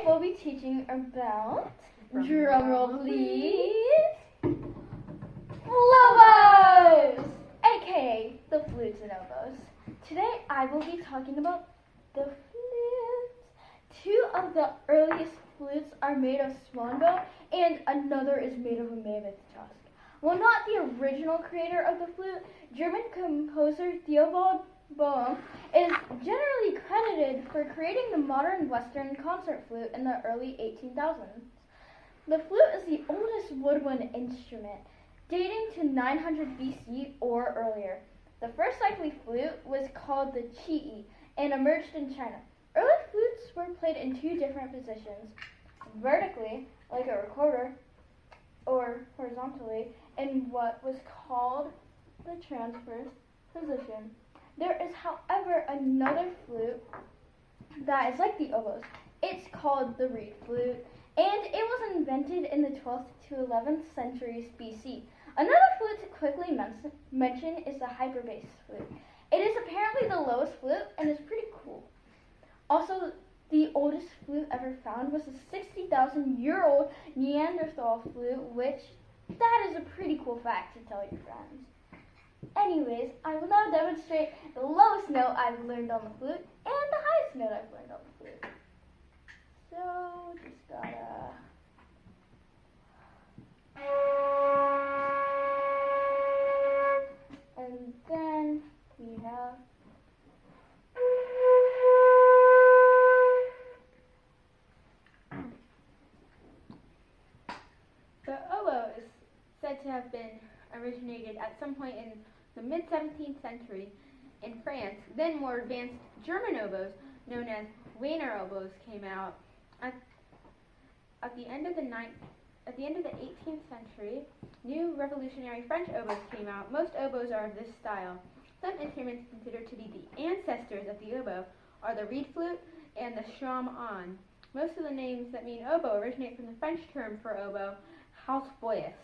We'll be teaching about, drumroll please, oboes, aka the flutes and oboes. Today I will be talking about the flutes. Two of the earliest flutes are made of swan bone and another is made of a mammoth tusk. While not the original creator of the flute, German composer Theobald Boehm is generally credited for creating the modern Western concert flute in the early 1800s. The flute is the oldest woodwind instrument, dating to 900 BC or earlier. The first likely flute was called the chi'i and emerged in China. Early flutes were played in two different positions, vertically, like a recorder, or horizontally, in what was called the transverse position. There is, however, another flute that is like the oboes. It's called the reed flute, and it was invented in the 12th to 11th centuries BC. Another flute to quickly mention is the hyperbass flute. It is apparently the lowest flute and is pretty cool. Also, the oldest flute ever found was a 60,000-year-old Neanderthal flute, which that is a pretty cool fact to tell your friends. Anyways, I will now demonstrate the lowest note I've learned on the flute and the highest note I've learned on the flute. So, just gotta... And then we have... The oboe is said to have been originated at some point in the mid-17th century in France. Then more advanced German oboes, known as Wiener oboes, came out. At the end of the 18th century, new revolutionary French oboes came out. Most oboes are of this style. Some instruments considered to be the ancestors of the oboe are the reed flute and the shawm-on. Most of the names that mean oboe originate from the French term for oboe, hautbois.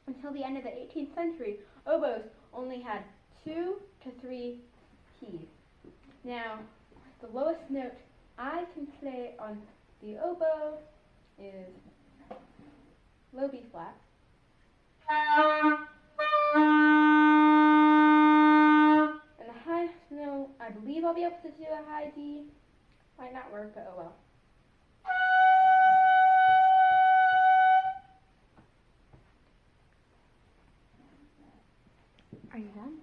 Until the end of the 18th century, oboes only had 2 to 3 keys. Now, the lowest note I can play on the oboe is low B flat. And the highest note, I believe I'll be able to do a high D. Might not work, but oh well. Are you done?